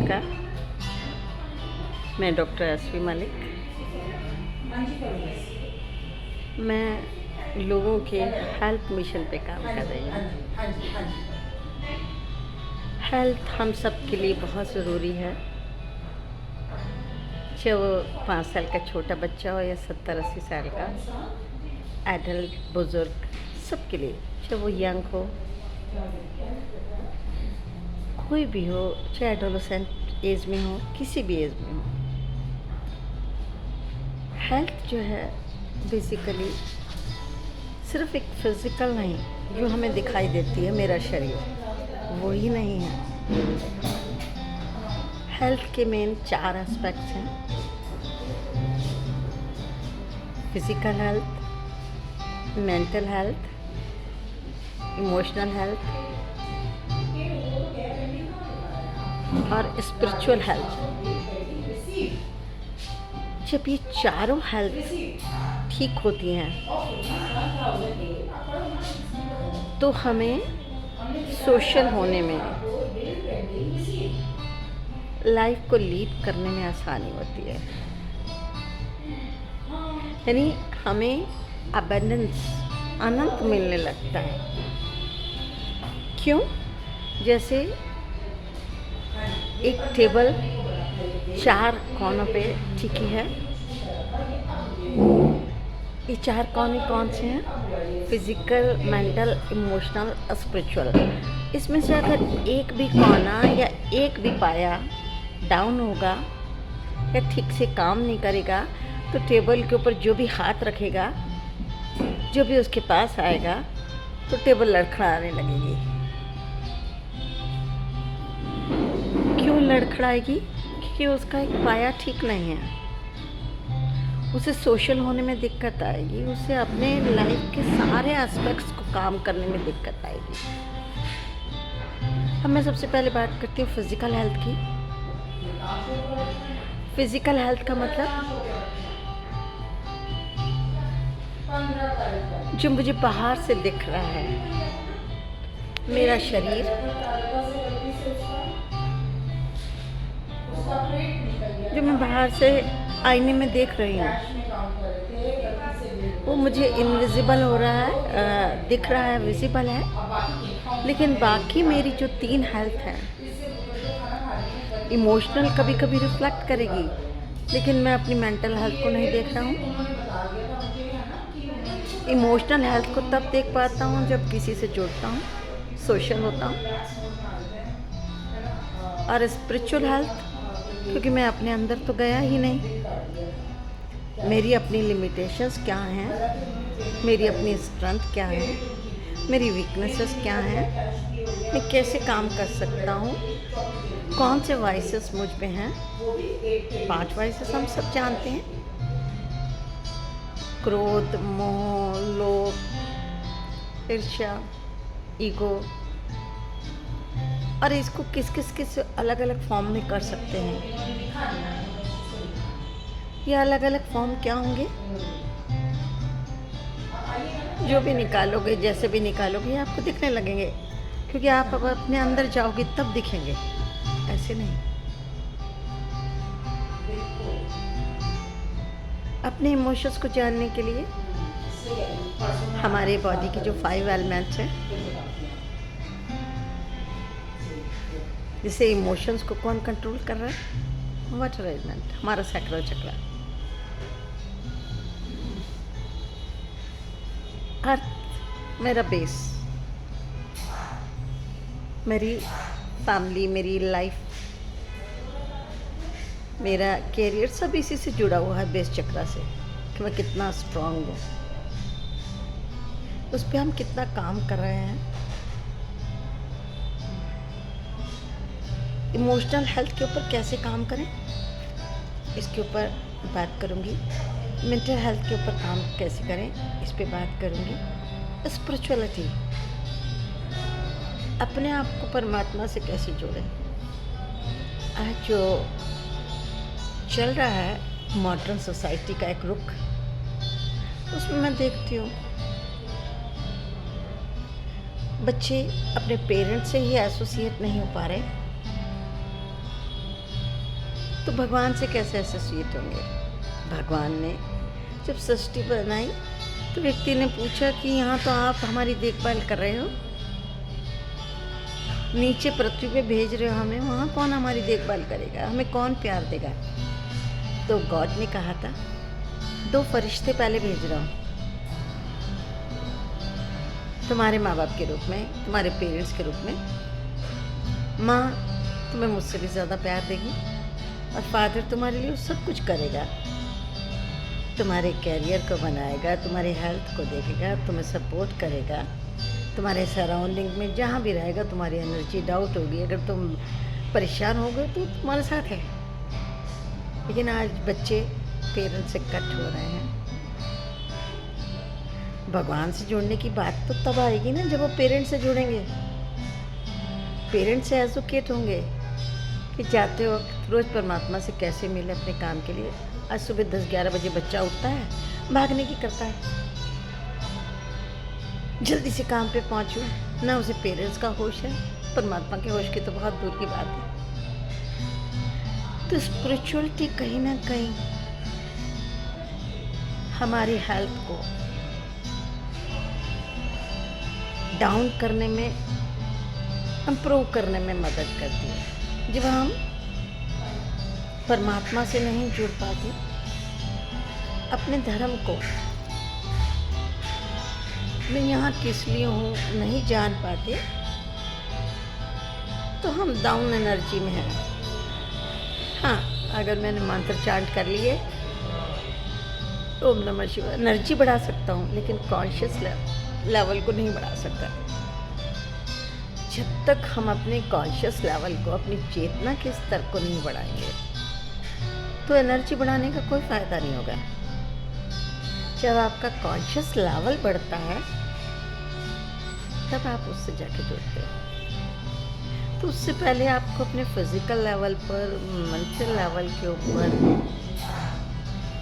नमस्कार, मैं doctor SV Malik. मैं लोगों के हेल्थ मिशन पे काम कर रही हूँ। हेल्थ हम सब के लिए बहुत ज़रूरी है, चाहे वो 5 साल का छोटा बच्चा हो या 70-80 साल का एडल्ट, बुज़ुर्ग, सबके लिए, चाहे वो यंग हो, कोई भी हो, चाहे एडोलेसेंट एज में हो, किसी भी एज में हो। हेल्थ जो है बेसिकली सिर्फ एक फिज़िकल नहीं, जो हमें दिखाई देती है मेरा शरीर, वो ही नहीं है। हेल्थ के मेन 4 एस्पेक्ट्स हैं: physical health, mental health, emotional health और स्पिरिचुअल हेल्थ। जब ये चारों हेल्थ ठीक होती हैं तो हमें सोशल होने में, लाइफ को लीड करने में आसानी होती है। यानी हमें अबंडेंस, अनंत मिलने लगता है। क्यों? जैसे एक टेबल 4 कोनों पे टिकी है। ये 4 कोने कौन से हैं? Physical, mental, emotional, spiritual. इसमें से अगर एक भी कोना या एक भी पाया डाउन होगा या ठीक से काम नहीं करेगा तो टेबल के ऊपर जो भी हाथ रखेगा, जो भी उसके पास आएगा, तो टेबल लड़खड़ाने लगेगी। क्यों लड़खड़ाएगी? क्योंकि उसका एक पाया ठीक नहीं है। उसे सोशल होने में दिक्कत आएगी, उसे अपने लाइफ के सारे एस्पेक्ट्स को काम करने में दिक्कत आएगी। अब मैं सबसे पहले बात करती हूँ फिज़िकल हेल्थ की। फिज़िकल हेल्थ का मतलब जो मुझे बाहर से दिख रहा है, मेरा शरीर, जो मैं बाहर से आईने में देख रही हूँ, वो मुझे इनविजिबल हो रहा है, दिख रहा है, विजिबल है। लेकिन बाकी मेरी जो 3 हेल्थ है, इमोशनल कभी कभी रिफ्लेक्ट करेगी, लेकिन मैं अपनी मेंटल हेल्थ को नहीं देख रहा हूँ। इमोशनल हेल्थ को तब देख पाता हूँ जब किसी से जुड़ता हूँ, सोशल होता हूँ। और स्पिरिचुअल हेल्थ, क्योंकि मैं अपने अंदर तो गया ही नहीं, मेरी अपनी लिमिटेशंस क्या हैं, मेरी अपनी स्ट्रेंथ क्या है, मेरी वीकनेसेस क्या हैं, मैं कैसे काम कर सकता हूँ, कौन से वाइसेस मुझ पे हैं। 5 वाइसेस हम सब जानते हैं: क्रोध, मोह, लोभ, ईर्ष्या, ईगो। और इसको किस अलग अलग फॉर्म में कर सकते हैं। ये अलग अलग फॉर्म क्या होंगे? जो भी निकालोगे, जैसे भी निकालोगे, ये आपको दिखने लगेंगे, क्योंकि आप अब अपने अंदर जाओगे तब दिखेंगे, ऐसे नहीं। अपने इमोशंस को जानने के लिए हमारे बॉडी के जो 5 एलिमेंट्स हैं, जैसे इमोशंस को कौन कंट्रोल कर रहा है? वाटर एलिमेंट, हमारा सैक्रल चक्र। अर्थ मेरा बेस, मेरी फैमिली, मेरी लाइफ, मेरा कैरियर, सब इसी से जुड़ा हुआ है, बेस चक्र से, कि मैं कितना स्ट्रांग हूँ, उस पर हम कितना काम कर रहे हैं। इमोशनल हेल्थ के ऊपर कैसे काम करें, इसके ऊपर बात करूँगी। मेंटल हेल्थ के ऊपर काम कैसे करें, इस पे बात करूँगी। स्पिरिचुअलिटी, अपने आप को परमात्मा से कैसे जोड़ें। आज जो चल रहा है मॉडर्न सोसाइटी का एक रुख, उसमें मैं देखती हूँ बच्चे अपने पेरेंट्स से ही एसोसिएट नहीं हो पा रहे, तो भगवान से कैसे एसोसिएट होंगे? भगवान ने जब सृष्टि बनाई तो व्यक्ति ने पूछा कि यहाँ तो आप हमारी देखभाल कर रहे हो, नीचे पृथ्वी पे भेज रहे हो हमें, वहाँ कौन हमारी देखभाल करेगा, हमें कौन प्यार देगा? तो गॉड ने कहा था 2 फरिश्ते पहले भेज रहा हूँ, तुम्हारे माँ बाप के रूप में, तुम्हारे पेरेंट्स के रूप में। माँ तुम्हें मुझसे भी ज़्यादा प्यार देगी और फादर तुम्हारे लिए सब कुछ करेगा, तुम्हारे कैरियर को बनाएगा, तुम्हारे हेल्थ को देखेगा, तुम्हें सपोर्ट करेगा, तुम्हारे सराउंडिंग में जहाँ भी रहेगा तुम्हारी एनर्जी डाउट होगी, अगर तुम परेशान हो गए तो तुम्हारे साथ है। लेकिन आज बच्चे पेरेंट्स से कट हो रहे हैं। भगवान से जुड़ने की बात तो तब आएगी ना जब वो पेरेंट्स से जुड़ेंगे, पेरेंट्स से एजुकेट होंगे कि जाते वक्त रोज़ परमात्मा से कैसे मिले अपने काम के लिए। आज सुबह 10-11 बजे बच्चा उठता है, भागने की करता है, जल्दी से काम पे पहुंचूं, ना उसे पेरेंट्स का होश है, परमात्मा के होश की तो बहुत दूर की बात है। तो स्पिरिचुअलिटी कहीं ना कहीं हमारी हेल्थ को डाउन करने में, इम्प्रूव करने में मदद करती है। जब हम परमात्मा से नहीं जुड़ पाते, अपने धर्म को मैं यहाँ किस लिए हूँ नहीं जान पाते, तो हम डाउन एनर्जी में हैं। हाँ, अगर मैंने मंत्र चांट कर लिए, ओम नमः शिवाय, एनर्जी बढ़ा सकता हूँ, लेकिन कॉन्शियस लेवल को नहीं बढ़ा सकता। जब तक हम अपने कॉन्शियस लेवल को, अपनी चेतना के स्तर को नहीं बढ़ाएंगे, तो एनर्जी बढ़ाने का कोई फ़ायदा नहीं होगा। जब आपका कॉन्शियस लेवल बढ़ता है, तब आप उससे जाके जुड़ते हो। तो उससे पहले आपको अपने फिजिकल लेवल पर, मेंटल लेवल के ऊपर,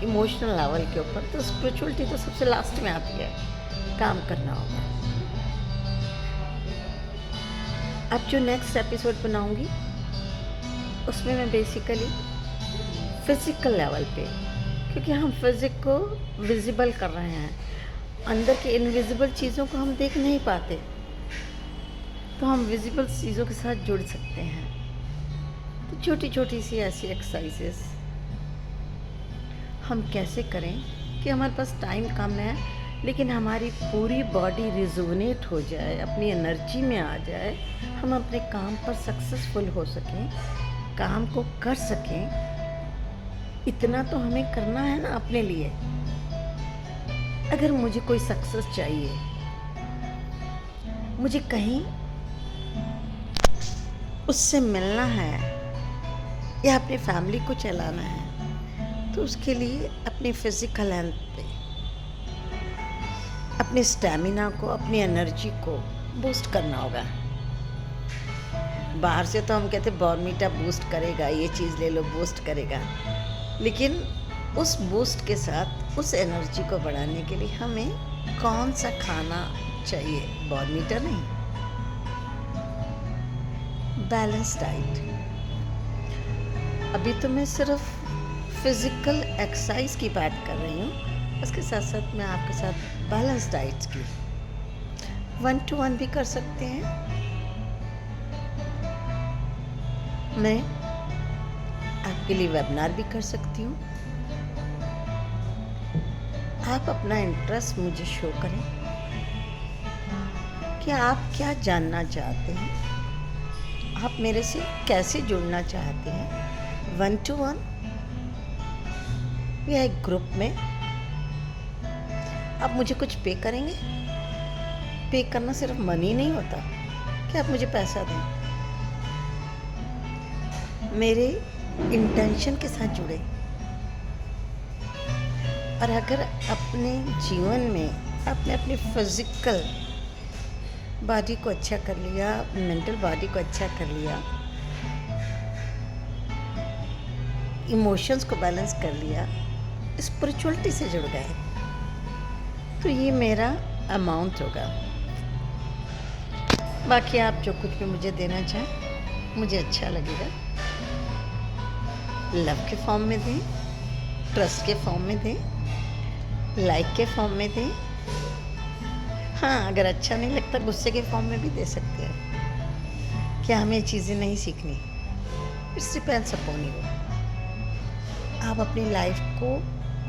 इमोशनल लेवल के ऊपर, तो स्पिरिचुअलिटी तो सबसे लास्ट में आती है, काम करना होगा। अब जो नेक्स्ट एपिसोड बनाऊंगी उसमें मैं बेसिकली फिज़िकल लेवल पे, क्योंकि हम फिज़िक को विजिबल कर रहे हैं, अंदर के इनविजिबल चीज़ों को हम देख नहीं पाते, तो हम विजिबल चीज़ों के साथ जुड़ सकते हैं। तो छोटी छोटी सी ऐसी एक्सरसाइजेस हम कैसे करें कि हमारे पास टाइम कम है, लेकिन हमारी पूरी बॉडी रिजुवनेट हो जाए, अपनी एनर्जी में आ जाए, हम अपने काम पर सक्सेसफुल हो सकें, काम को कर सकें। इतना तो हमें करना है ना अपने लिए। अगर मुझे कोई सक्सेस चाहिए, मुझे कहीं उससे मिलना है या अपनी फैमिली को चलाना है, तो उसके लिए अपनी फिज़िकल हेल्थ पे, अपने स्टैमिना को, अपनी एनर्जी को बूस्ट करना होगा। बाहर से तो हम कहते बॉर्नवीटा बूस्ट करेगा, ये चीज़ ले लो बूस्ट करेगा, लेकिन उस बूस्ट के साथ उस एनर्जी को बढ़ाने के लिए हमें कौन सा खाना चाहिए? बॉर्नवीटा नहीं, बैलेंस डाइट। अभी तो मैं सिर्फ फिज़िकल एक्सरसाइज की बात कर रही हूँ, उसके साथ साथ मैं आपके साथ बैलेंस डाइट्स की 1-to-1 भी कर सकते हैं। मैं आपके लिए वेबिनार भी कर सकती हूँ। आप अपना इंटरेस्ट मुझे शो करें कि आप क्या जानना चाहते हैं, आप मेरे से कैसे जुड़ना चाहते हैं, 1-to-1 या एक ग्रुप में। आप मुझे कुछ पे करेंगे। पे करना सिर्फ मनी नहीं होता कि आप मुझे पैसा दें, मेरे इंटेंशन के साथ जुड़े। और अगर अपने जीवन में आपने अपनी फिज़िकल बॉडी को अच्छा कर लिया, मेंटल बॉडी को अच्छा कर लिया, इमोशंस को बैलेंस कर लिया, स्पिरिचुअलिटी से जुड़ गए, तो ये मेरा अमाउंट होगा। बाकी आप जो कुछ भी मुझे देना चाहें, मुझे अच्छा लगेगा। लव के फॉर्म में दें, ट्रस्ट के फॉर्म में दें, लाइक के फॉर्म में दें। हाँ, अगर अच्छा नहीं लगता गुस्से के फॉर्म में भी दे सकते हैं। क्या हमें चीज़ें नहीं सीखनी? It's depends upon you. आप अपनी लाइफ को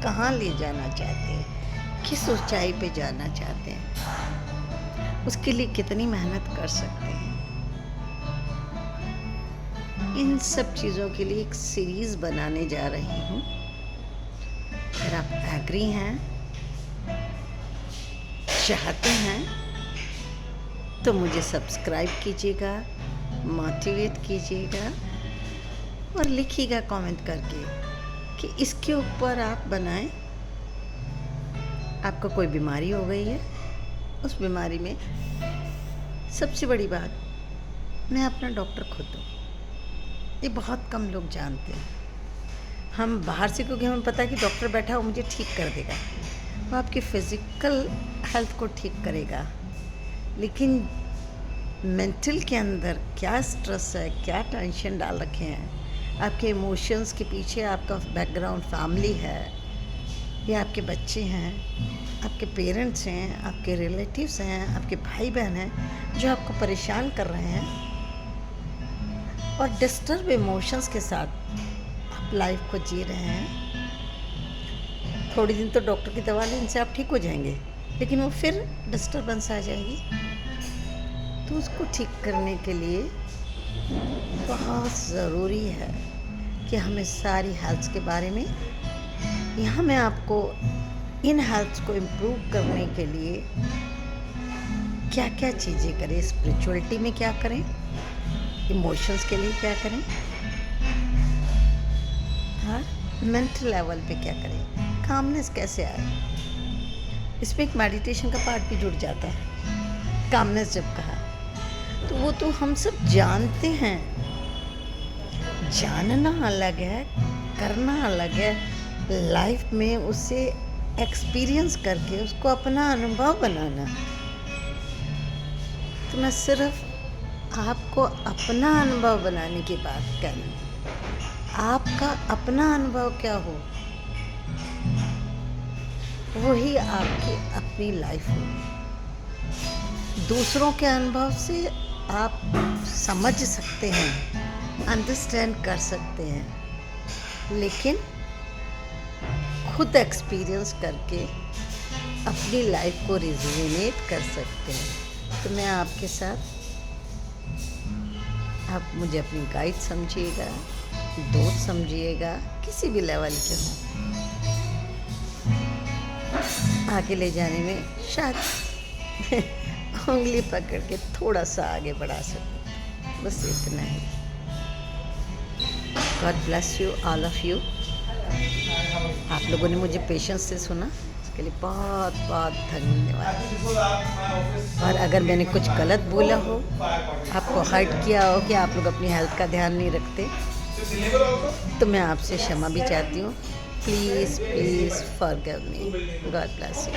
कहाँ ले जाना चाहते हैं, किस ऊंचाई पे जाना चाहते हैं, उसके लिए कितनी मेहनत कर सकते हैं। इन सब चीज़ों के लिए एक सीरीज़ बनाने जा रही हूँ। अगर आप एग्री हैं, चाहते हैं, तो मुझे सब्सक्राइब कीजिएगा, मोटिवेट कीजिएगा और लिखिएगा कमेंट करके कि इसके ऊपर आप बनाएं। आपको कोई बीमारी हो गई है, उस बीमारी में सबसे बड़ी बात, मैं अपना डॉक्टर खुद हूँ। ये बहुत कम लोग जानते हैं। हम बाहर से, क्योंकि हमें पता है कि डॉक्टर बैठा हो मुझे ठीक कर देगा, वो आपकी फिज़िकल हेल्थ को ठीक करेगा, लेकिन मेंटल के अंदर क्या स्ट्रेस है, क्या टेंशन डाल रखे हैं, आपके इमोशंस के पीछे आपका बैकग्राउंड फैमिली है, या आपके बच्चे हैं, आपके पेरेंट्स हैं, आपके रिलेटिव्स हैं, आपके भाई बहन हैं जो आपको परेशान कर रहे हैं, और डिस्टर्ब इमोशंस के साथ आप लाइफ को जी रहे हैं। थोड़ी दिन तो डॉक्टर की दवा लेने से आप ठीक हो जाएंगे, लेकिन वो फिर डिस्टर्बेंस आ जाएगी। तो उसको ठीक करने के लिए बहुत ज़रूरी है कि हमें सारी हेल्थ के बारे में, यहाँ मैं आपको इन हेल्थ को इम्प्रूव करने के लिए क्या क्या चीज़ें करें, स्पिरिचुअलिटी में क्या करें, इमोशंस के लिए क्या करें, और मेंटल लेवल पे क्या करें, कामनेस कैसे आए। इसमें एक मेडिटेशन का पार्ट भी जुड़ जाता है। कामनेस जब कहा तो वो तो हम सब जानते हैं, जानना अलग है, करना अलग है। लाइफ में उसे एक्सपीरियंस करके उसको अपना अनुभव बनाना। तो मैं सिर्फ आपको अपना अनुभव बनाने की बात कर रही हूँ। आपका अपना अनुभव क्या हो, वही आपकी अपनी लाइफ होगी। दूसरों के अनुभव से आप समझ सकते हैं, अंडरस्टैंड कर सकते हैं, लेकिन खुद एक्सपीरियंस करके अपनी लाइफ को रिजुविनेट कर सकते हैं। तो मैं आपके साथ, आप मुझे अपनी गाइड समझिएगा, दोस्त समझिएगा, किसी भी लेवल के हो, आगे ले जाने में शायद उंगली पकड़ के थोड़ा सा आगे बढ़ा सकूं, बस इतना ही। God bless you, all of you. आप लोगों ने मुझे पेशेंस से सुना, इसके लिए बहुत बहुत धन्यवाद। और अगर मैंने कुछ गलत बोला हो, आपको हर्ट किया हो कि आप लोग अपनी हेल्थ का ध्यान नहीं रखते, तो मैं आपसे क्षमा भी चाहती हूँ। Please please forgive me. God bless you.